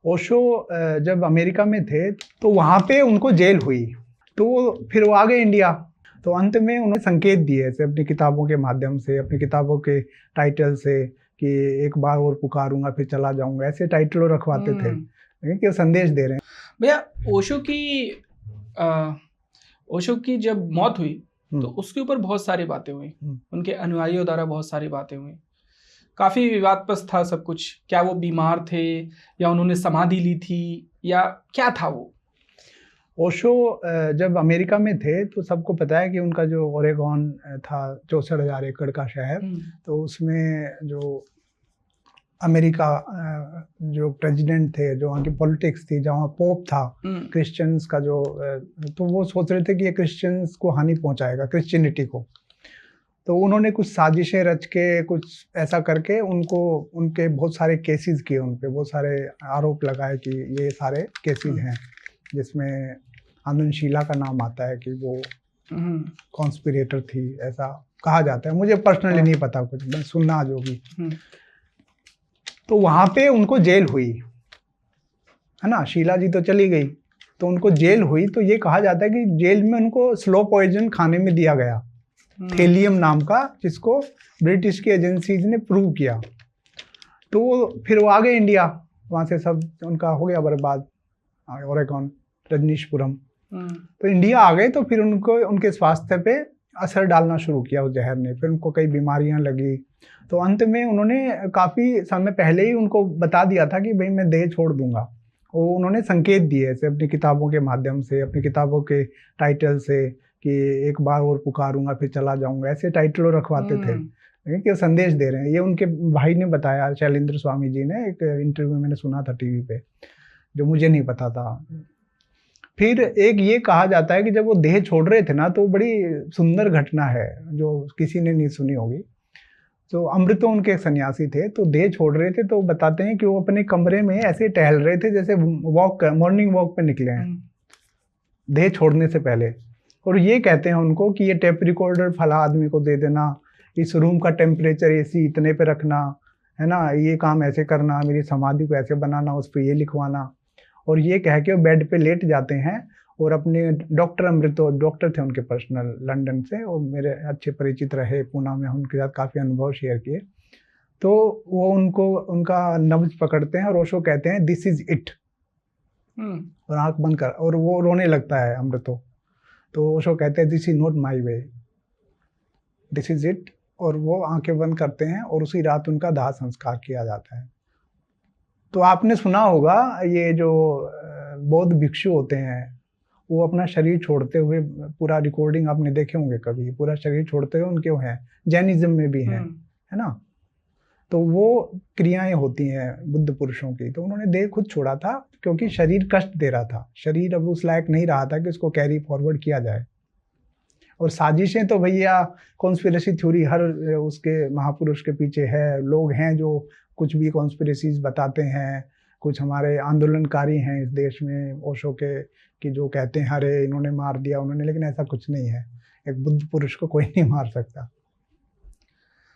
ओशो जब अमेरिका में थे तो वहाँ पे उनको जेल हुई, तो फिर वो आ गए इंडिया। तो अंत में उन्होंने संकेत दिए ऐसे अपनी किताबों के माध्यम से, अपनी किताबों के टाइटल से कि एक बार और पुकारूंगा फिर चला जाऊंगा, ऐसे टाइटल रखवाते थे कि वो संदेश दे रहे हैं। भैया ओशो की जब मौत हुई तो उसके ऊपर बहुत सारी बातें हुई, उनके अनुयायियों द्वारा बहुत सारी बातें हुई, काफी विवादप्रस्त था सब कुछ। क्या वो बीमार थे या उन्होंने समाधि ली थी या क्या था वो? ओशो जब अमेरिका में थे तो सबको पता है कि उनका जो ओरेगॉन था 64,000 एकड़ का शहर, तो उसमें जो अमेरिका जो प्रेसिडेंट थे, जो वहाँ की पॉलिटिक्स थी, जहाँ पोप था क्रिश्चियंस का जो, तो वो सोच रहे थे कि ये क्रिश्चियंस को हानि पहुंचाएगा, क्रिश्चियनिटी को। तो उन्होंने कुछ साजिशें रच के कुछ ऐसा करके उनको, उनके बहुत सारे केसेस किए, उन पे बहुत सारे आरोप लगाए कि ये सारे केसेस हैं जिसमें आनंदशीला का नाम आता है कि वो कॉन्स्पिरेटर थी, ऐसा कहा जाता है। मुझे पर्सनली नहीं पता कुछ, बस सुनना जो भी। तो वहाँ पे उनको जेल हुई है ना, शीला जी तो चली गई, तो उनको जेल हुई। तो ये कहा जाता है कि जेल में उनको स्लो पॉइजन खाने में दिया गया, थेलियम नाम का, जिसको ब्रिटिश की एजेंसीज ने प्रूव किया। तो फिर वो आ गए इंडिया, वहाँ से सब उनका हो गया बर्बाद, ओरेगॉन, रजनीशपुरम। तो इंडिया आ गए तो फिर उनको उनके स्वास्थ्य पे असर डालना शुरू किया उस जहर ने, फिर उनको कई बीमारियां लगी। तो अंत में उन्होंने काफ़ी समय पहले ही उनको बता दिया था कि भाई मैं देह छोड़ दूंगा। वो उन्होंने संकेत दिए ऐसे अपनी किताबों के माध्यम से, अपनी किताबों के टाइटल से कि एक बार और पुकारूंगा फिर चला जाऊंगा, ऐसे टाइटल रखवाते थे कि संदेश दे रहे हैं। ये उनके भाई ने बताया, शैलेंद्र स्वामी जी ने, एक इंटरव्यू मैंने सुना था टीवी पे, जो मुझे नहीं पता था। फिर एक ये कहा जाता है कि जब वो देह छोड़ रहे थे ना, तो बड़ी सुंदर घटना है जो किसी ने नहीं सुनी होगी। तो अमृतो उनके सन्यासी थे, तो देह छोड़ रहे थे, तो बताते हैं कि वो अपने कमरे में ऐसे टहल रहे थे जैसे वॉक, मॉर्निंग वॉक पे निकले हैं देह छोड़ने से पहले। और ये कहते हैं उनको कि ये टेप रिकॉर्डर फला आदमी को दे देना, इस रूम का टेम्परेचर एसी इतने पे रखना, है ना, ये काम ऐसे करना, मेरी समाधि को ऐसे बनाना, उस पर ये लिखवाना। और ये कह के बेड पे लेट जाते हैं। और अपने डॉक्टर अमृतो, डॉक्टर थे उनके पर्सनल लंदन से, और मेरे अच्छे परिचित रहे, पूना में उनके साथ काफ़ी अनुभव शेयर किए। तो वो उनको, उनका नब्ज पकड़ते हैं और ओशो कहते हैं दिस इज इट, और आंख बंद कर, और वो रोने लगता है अमृतो। तो ओशो कहते हैं this is not my way, this is it, और वो आंखें बंद करते हैं और उसी रात उनका दाह संस्कार किया जाता है। तो आपने सुना होगा ये जो बौद्ध भिक्षु होते हैं, वो अपना शरीर छोड़ते हुए, पूरा रिकॉर्डिंग आपने देखे होंगे कभी, पूरा शरीर छोड़ते हुए उनके हैं, जैनिज्म में भी हैं, है ना। तो वो क्रियाएं होती हैं बुद्ध पुरुषों की। तो उन्होंने देह खुद छोड़ा था क्योंकि शरीर कष्ट दे रहा था, शरीर अब उस लायक नहीं रहा था कि उसको कैरी फॉरवर्ड किया जाए। और साजिशें तो भैया, कॉन्स्पिरेसी थ्योरी हर उसके महापुरुष के पीछे है, लोग हैं जो कुछ भी कॉन्स्पिरेसीज बताते हैं। कुछ हमारे आंदोलनकारी हैं इस देश में ओशो के, कि जो कहते हैं अरे इन्होंने मार दिया उन्होंने, लेकिन ऐसा कुछ नहीं है। एक बुद्ध पुरुष को कोई नहीं मार सकता।